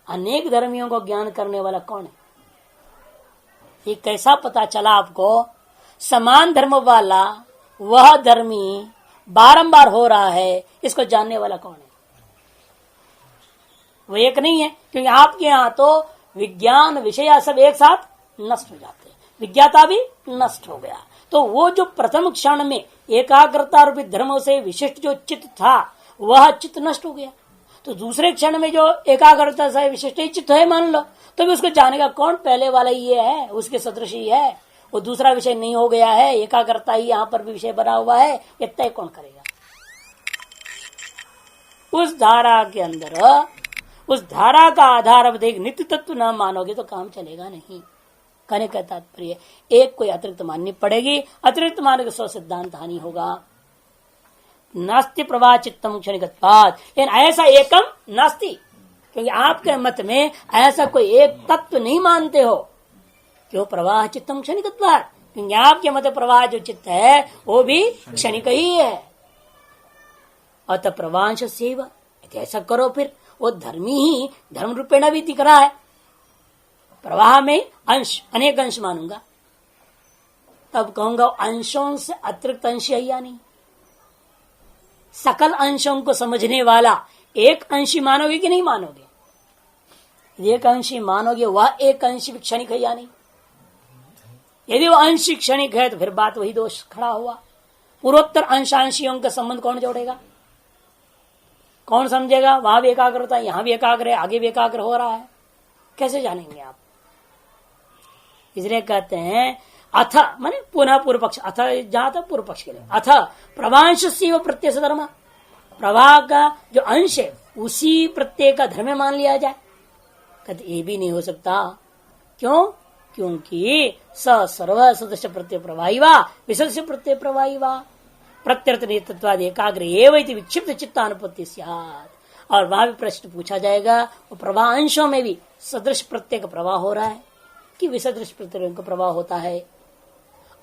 अनेक धर्मियों को ज्ञान करने वाला कौन है। ये कैसा पता चला आपको, समान धर्म वाला वह धर्मी बारंबार हो रहा है, इसको जानने वाला कौन है। वो एक नहीं है, क्योंकि आपके यहाँ तो विज्ञान विषय सब एक साथ नष्ट हो जाते हैं, विज्ञाता भी नष्ट हो गया। तो वो जो प्रथम क्षण में एकाग्रता रूपी धर्म से विशिष्ट जो चित्त था वह चित्त नष्ट हो गया, तो दूसरे क्षण में जो एकाग्रता से विशिष्ट चित्त है मान लो, तो भी उसको जानेगा कौन, पहले वाला ही है, उसके सदृश ही है, वो दूसरा विषय नहीं हो गया है, एकाग्रता ही यहाँ पर भी विषय बना हुआ है, ये तय कौन करेगा। उस धारा के अंदर, उस धारा का आधार अब देख नित्य तत्व न मानोगे तो काम चलेगा नहीं। कहने का तात्पर्य एक कोई अतिरिक्त माननी पड़ेगी, अतिरिक्त मानने स्व सिद्धांत हानि होगा। नास्ति प्रवाह चित्तम क्षणिकत्वात्, लेकिन ऐसा एकम नास्ति, क्योंकि आपके मत में ऐसा कोई एक तत्व नहीं मानते हो कि वो प्रवाह चित्तम क्षणिकत्वात्, क्योंकि आपके मत प्रवाह जो चित्त है वो भी क्षणिक ही है। अतः प्रवांश सेवा, ऐसा करो फिर वो धर्मी ही धर्म रूपेण भी दिख रहा है। प्रवाह में अंश, अनेक अंश मानूंगा, तब कहूंगा अंशों से अतिरिक्त अंश है या नहीं। सकल अंशों को समझने वाला एक अंशी मानोगे कि नहीं मानोगे? एक अंशी मानोगे, वह एक अंश क्षणिक है या नहीं? यदि वो अंश क्षणिक है तो फिर बात वही दोष खड़ा हुआ। पूर्वोत्तर अंशांशियों का संबंध कौन जोड़ेगा, कौन समझेगा? वहां भी एकाग्र होता है, यहां भी एकाग्र है, आगे भी एकाग्र हो रहा है, कैसे जानेंगे आप? इसलिए कहते हैं अथ माने पुनः पूर्व पक्ष, अथ जहां था पूर्व पक्ष के लिए, अथ प्रवांश से प्रत्यय धर्म, प्रवाह का जो अंश है उसी प्रत्यय का धर्म मान लिया जाए। कहते ये भी नहीं हो सकता। क्यों? क्योंकि सर्व सदस्य प्रत्यय प्रवाही वा विसदस्य प्रत्यय प्रवाही वा प्रत्यर्थ नियतत्वाद एकाग्र एवं विक्षिप्त चित्तानुपत्ति स्यात्। और वहां भी प्रश्न पूछा जाएगा, वो प्रवाह अंशों में भी सदृश प्रत्यय का प्रवाह हो रहा है कि विसदृश प्रत्यय का प्रवाह होता है?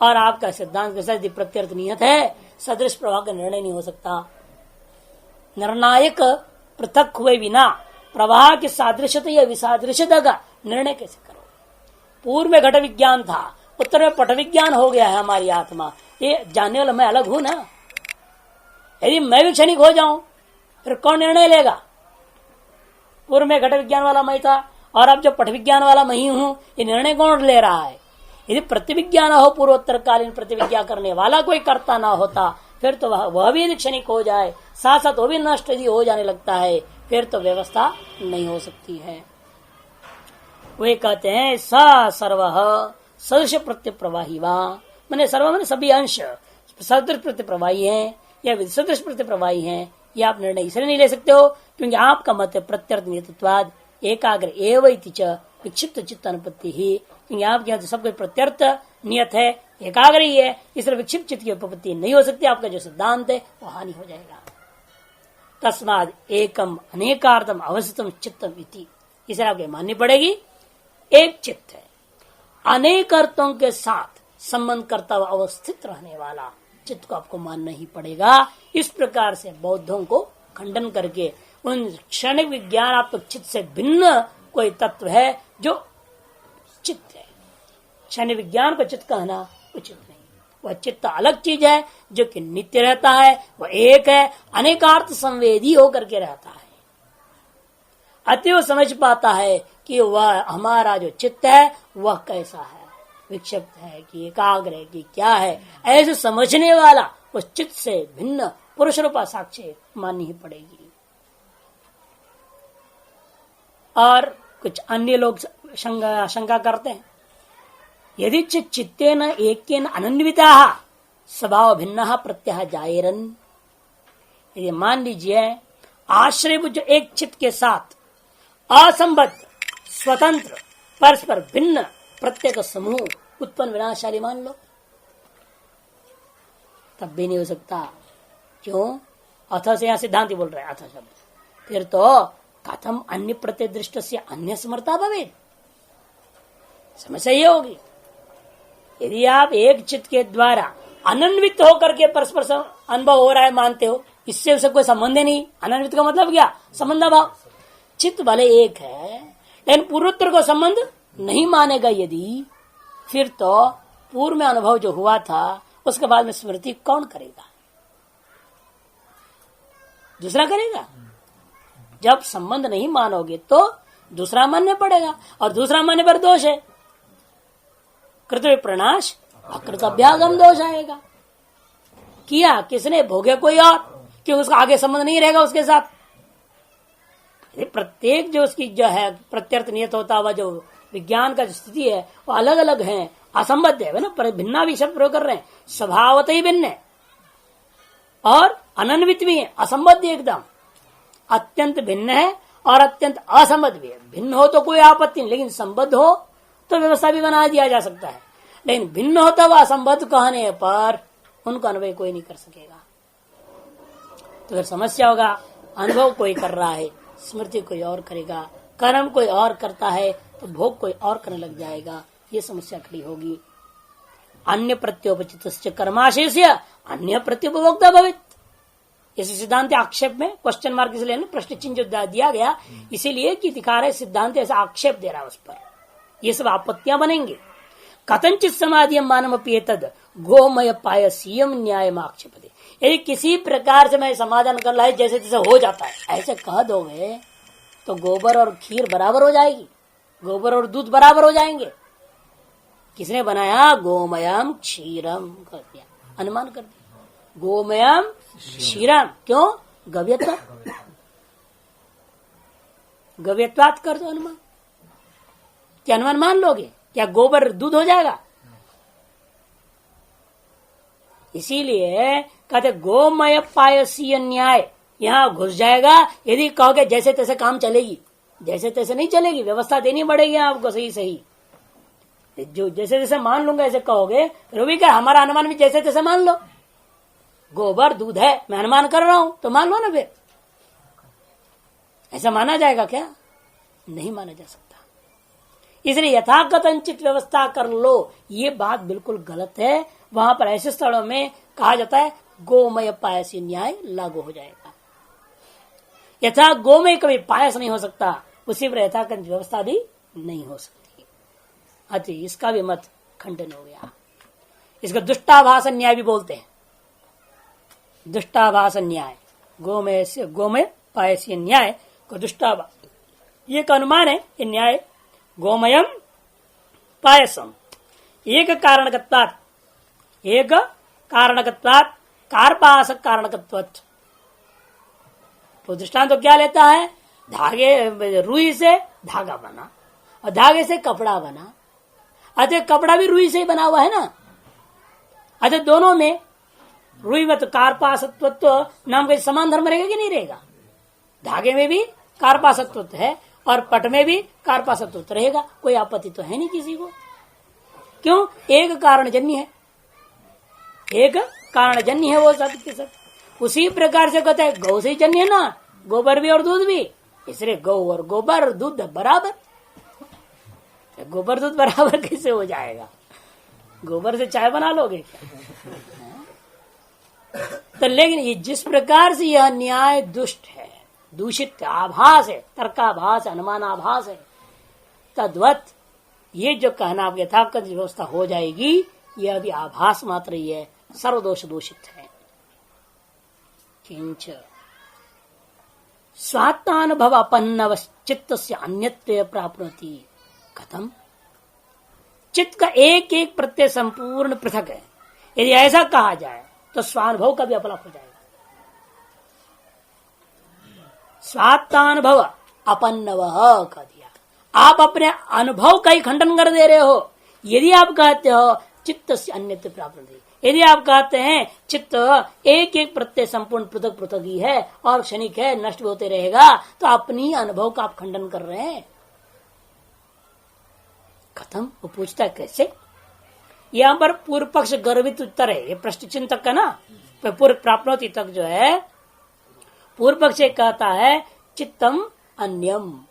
और आपका सिद्धांत के साथ प्रत्यर्थ नियत है, सदृश प्रवाह का निर्णय नहीं हो सकता। निर्णायक पृथक हुए बिना प्रवाह की सादृश्यता या विसादृश्यता का निर्णय कैसे करो? पूर्व में घट विज्ञान था, उत्तर में पट विज्ञान हो गया है हमारी आत्मा। ये जानने वाला मैं अलग हूं ना। यदि मैं भी क्षणिक हो जाऊं फिर कौन निर्णय लेगा? पूर्व में घट विज्ञान वाला मैं था और अब जो पट विज्ञान वाला मैं ही हूं, ये निर्णय कौन ले रहा है? यदि प्रतिविज्ञान हो, पूर्वोत्तर कालीन प्रतिविज्ञा करने वाला कोई कर्ता ना होता, फिर तो वह भी यदि क्षणिक हो जाए, साथ साथ वो भी नष्ट यदि हो जाने लगता है, फिर तो व्यवस्था नहीं हो सकती है। वे कहते हैं सर्व सदृश प्रत्यय प्रवाही वा, मैंने सर्व मैंने सभी अंश सदृश प्रत्यय प्रवाही है या सदृश प्रत्यय प्रवाही है, यह आप निर्णय इसलिए नहीं ले सकते हो क्योंकि आपका मत प्रत्यर्थ नियतत्वाद एकाग्र एवं विक्षिप्त चित्त अनुपत्ति ही, क्योंकि आपके यहाँ सब कुछ प्रत्यर्थ नियत है, एकाग्र ही है, इसलिए विक्षिप्त चित्त की उपपत्ति नहीं हो सकती। आपका जो सिद्धांत है वो हानि हो जाएगा। तस्माद एकम अनेकार्थम अवस्थितम चित्तम इति, इसे आपको माननी पड़ेगी एक चित्त है, अनेक अर्थों के साथ संबंध करता हुआ अवस्थित रहने वाला चित्त को आपको मानना ही पड़ेगा। इस प्रकार से बौद्धों को खंडन करके उन क्षणिक विज्ञानात्मक चित्त से भिन्न कोई तत्व है जो चित्त है। क्षणिक विज्ञान को चित्त कहना उचित नहीं। वह चित्त अलग चीज है जो कि नित्य रहता है, वह एक है, अनेकार्थ संवेदी होकर के रहता है। अतएव समझ पाता है कि वह हमारा जो चित्त है वह कैसा है, विक्षिप्त है कि एकाग्र है कि क्या है, ऐसे समझने वाला उस चित्त से भिन्न पुरुष रूपा साक्ष्य माननी ही पड़ेगी। और कुछ अन्य लोग शंका करते हैं, यदि चित्तेन एकेन अनन्विता स्वभाव भिन्न प्रत्यय जायरन, यदि मान लीजिए आश्रय जो एक चित्त के साथ असंबद्ध स्वतंत्र परस्पर भिन्न प्रत्यय का समूह उत्पन्न विनाशशाली मान लो, तब भी नहीं हो सकता। क्यों? अथ से यहां सिद्धांति बोल रहे हैं, अथ शब्द, फिर तो कथम अन्य प्रत्यय दृष्ट से अन्य समर्था भवेत्, समस्या ये होगी। यदि आप एक चित्त के द्वारा अनन्वित होकर के परस्पर अनुभव हो रहा है मानते हो, इससे उसे कोई संबंध नहीं। अनन्वित का मतलब क्या? संबंध भाव। चित्त भले एक है लेकिन पूर्वोत्तर को संबंध नहीं मानेगा यदि, फिर तो पूर्व में अनुभव जो हुआ था उसके बाद में स्मृति कौन करेगा? दूसरा करेगा। जब संबंध नहीं मानोगे तो दूसरा मानने पड़ेगा, और दूसरा मानने पर दोष है, कृत विप्रनाश अकृत अभ्यागम दोष आएगा। किया किसने? भोगे कोई और, क्योंकि उसका आगे संबंध नहीं रहेगा उसके साथ। प्रत्येक जो उसकी जो है प्रत्यर्थ नियत होता हुआ जो विज्ञान का जो स्थिति है वो अलग अलग है, असंबद्ध है ना, पर भिन्ना भी शब्द प्रयोग कर रहे हैं, स्वभावत ही भिन्न है और अनन्वित भी है, असंबद्ध एकदम अत्यंत भिन्न है और अत्यंत असंबद्ध भी है। भिन्न हो तो कोई आपत्ति नहीं, लेकिन संबद्ध हो तो व्यवस्था भी बना दिया जा सकता है, लेकिन भिन्न होता हुआ असंबद्ध कहने पर उनको अनुभव कोई नहीं कर सकेगा। तो फिर समस्या होगा। अनुभव कोई कर रहा है, स्मृति कोई और करेगा, कर्म कोई और करता है तो भोग कोई और करने लग जाएगा, ये समस्या खड़ी होगी। अन्य प्रत्योपचित कर्माशय अन्य प्रत्युपभोक्ता भवित, इस सिद्धांत आक्षेप में क्वेश्चन मार्क इसलिए प्रश्न चिन्ह जो दिया गया इसीलिए कि दिखा रहे सिद्धांत ऐसा आक्षेप दे रहा है उस पर, ये सब आपत्तियां बनेंगे। कथनचित समाधि मानव तद गोमय पायसीयम न्याय आक्षेपते, यदि किसी प्रकार से मैं समाधान कर रहा है जैसे जैसे हो जाता है ऐसे कह दोगे तो गोबर और खीर बराबर हो जाएगी, गोबर और दूध बराबर हो जाएंगे। किसने बनाया? गोमयम क्षीरम कर दिया, अनुमान कर दिया, गोमयम क्षीरम। क्यों? गव्यत्वात कर दो अनुमान। क्या अनुमान मान लोगे? क्या गोबर दूध हो जाएगा? इसीलिए कहते गोमय पायसीय न्याय यहां घुस जाएगा। यदि कहोगे जैसे तैसे काम चलेगी, जैसे तैसे नहीं चलेगी, व्यवस्था देनी पड़ेगी आपको सही सही। जो जैसे जैसे मान लूंगा ऐसे कहोगे, फिर भी क्या हमारा अनुमान भी जैसे तैसे मान लो। गोबर दूध है मैं अनुमान कर रहा हूं तो मान लो ना, फिर ऐसा माना जाएगा क्या? नहीं माना जा सकता। इसलिए यथाकथनचित व्यवस्था कर लो, ये बात बिल्कुल गलत है। वहां पर ऐसे स्थलों में कहा जाता है गोमय पायसी न्याय लागू हो जाएगा। यथा गोमय कभी पायस नहीं हो सकता, उसी पर यथाकथन व्यवस्था भी नहीं हो सकती। अति इसका भी मत खंडन हो गया। इसका दुष्टाभास न्याय भी बोलते हैं, दुष्टाभास न्याय, गोमय से गोमय पायसी न्याय को दुष्टाभास, ये एक अनुमान है कि न्याय गोमयम पायसम एक कारणकत्वात्, एक कारणकत्वात् कार्पास कारणकत्वात्। तो दृष्टांत तो क्या लेता है? धागे, रुई से धागा बना और धागे से कपड़ा बना, अतः कपड़ा भी रुई से ही बना हुआ है ना। अतः दोनों में रुई में तो कार्पासत्व नाम का समान धर्म रहेगा कि नहीं रहेगा? धागे में भी कार्पासत्व है और पट में भी कार्पासत्व रहेगा, कोई आपत्ति तो है नहीं किसी को। क्यों? एक कारणजन्य है, एक कारणजन्य है वो सब के सब। उसी प्रकार से कहते हैं गौ से जन्य है ना, गोबर भी और दूध भी, इसलिए गौ और गोबर और दूध बराबर। गोबर दूध बराबर कैसे हो जाएगा? गोबर से चाय बना लोगे क्या? तो लेकिन ये जिस प्रकार से यह न्याय दुष्ट है, दूषित आभास है, तर्काभास, अनुमानाभास है, तद्वत ये जो कहना आप यथाकथ व्यवस्था हो जाएगी, यह भी आभास मात्र ही है, सर्वदोष दूषित है। किंच स्वात्मानुभव अपन्नव चित्त से अन्यत्व प्राप्नोति। कथम? चित्त का एक एक प्रत्यय संपूर्ण पृथक है। यदि ऐसा कहा जाए तो स्वानुभव का भी अपलाप हो जाएगा। स्वात्मानुभव अपन्नव कह दिया, आप अपने अनुभव का ही खंडन कर दे रहे हो। यदि आप कहते हो चित्त से अन्यत्व प्राप्त, यदि आप कहते हैं चित्त एक एक प्रत्यय संपूर्ण पृथक पृथक ही है और क्षणिक है, नष्ट होते रहेगा, तो अपनी अनुभव का आप खंडन कर रहे हैं। खत्म। वो पूछता है कैसे? यहां पर पूर्व पक्ष गर्वित उत्तर है, ये प्रश्न चिन्ह तक का ना, पूर्व प्राप्नोति तक जो है पूर्व पक्ष कहता है चित्तम अन्यम,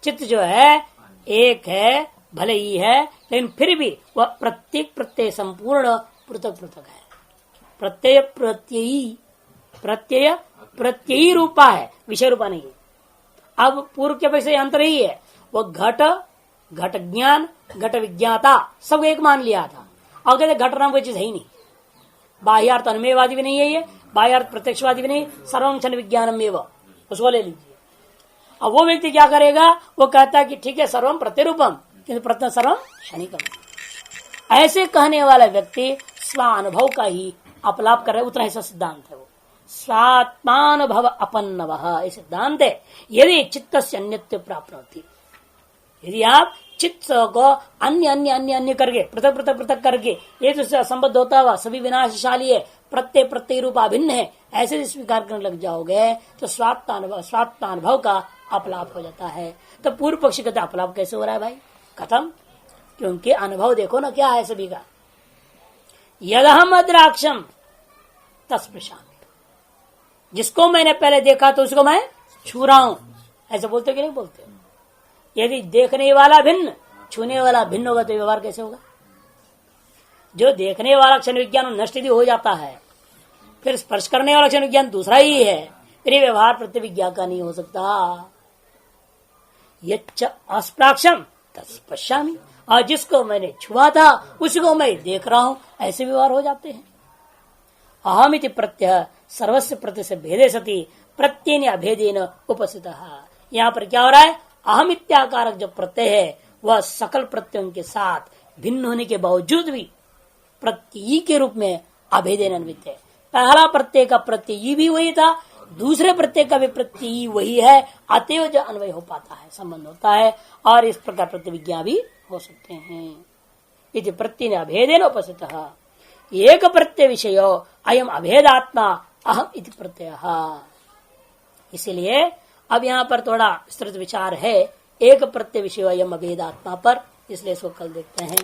चित्त जो है एक है, भले ही है, लेकिन फिर भी वह प्रत्येक प्रत्यय संपूर्ण पृथक पृथक है। प्रत्यय प्रत्यय प्रत्ययी रूपा है, विषय रूपा नहीं। अब पूर्व के अपेक्षा अंतर ही है, वह घट ज्ञान, घट विज्ञाता सब एक मान लिया था। अब कहते घट नाम कोई चीज है ही नहीं, बाह्यार्थ अनुमेयवादी भी नहीं है, ये बाह्यार्थ प्रत्यक्षवादी भी नहीं, सर्वं क्षण विज्ञानम एवं, उसको ले लीजिए। अब वो व्यक्ति क्या करेगा? वो कहता है कि ठीक है सर्वम प्रत्यरूपम किंतु प्रत्यय सर्वम क्षणिकम। ऐसे कहने वाला व्यक्ति स्वानुभव का ही अपलाप कर रहे, उतना ऐसा सिद्धांत है वो। स्वात्मानुभव अपन्नवः ये सिद्धांत है। यदि चित्त से अन्यत्व प्राप्त होती, यदि आप चित्त को अन्य अन्य अन्य अन्य करके पृथक पृथक पृथक करके ये तो संबद्ध होता हुआ सभी विनाशशाली है, प्रत्यय प्रत्यय रूप अभिन्न है, ऐसे स्वीकार करने लग जाओगे तो स्वात्मानुभव का अपलाप हो जाता है। तो पूर्व पक्षी कहता अपलाप कैसे हो रहा है भाई? खत्म। क्योंकि अनुभव देखो ना क्या है सभी का। यदहम अद्राक्षम तस्पृशामि, जिसको मैंने पहले देखा तो उसको मैं छू रहा हूं, ऐसा बोलते कि नहीं बोलते? यदि देखने वाला भिन्न, छूने वाला भिन्न होगा तो व्यवहार कैसे होगा? जो देखने वाला क्षण विज्ञान नष्ट यदि हो जाता है, फिर स्पर्श करने वाला क्षण विज्ञान दूसरा ही है, फिर ये व्यवहार प्रतिविज्ञा का नहीं हो सकता। यच्च अस्प्राक्षम तत्पश्यामि, और जिसको मैंने छुआ था उसी को मैं देख रहा हूं, ऐसे व्यवहार हो जाते हैं। अहमिति प्रत्यय सर्वस्व प्रत्यय से भेदे सती प्रत्यय अभेदेन उपस्थित। यहाँ पर क्या हो रहा है? अहमित्याकारक जो प्रत्यय है वह सकल प्रत्ययों के साथ भिन्न होने के बावजूद भी प्रत्ययी के रूप में अभेदेन अन्वित है। पहला प्रत्यय का प्रत्ययी भी वही था, दूसरे प्रत्यय का भी प्रत्ययी वही है, अतएव जो अन्वय हो पाता है, संबंध होता है, और इस प्रकार प्रतिविज्ञा भी हो सकते हैं। इति प्रत्यय अभेदेन उपस्थित एक प्रत्यय विषय अयम अभेदात्मा अहम इति प्रत्यय। इसलिए अब यहाँ पर थोड़ा विस्तृत विचार है एक प्रत्यय विषय अयम अभेदात्मा पर, इसलिए इसको कल देखते हैं।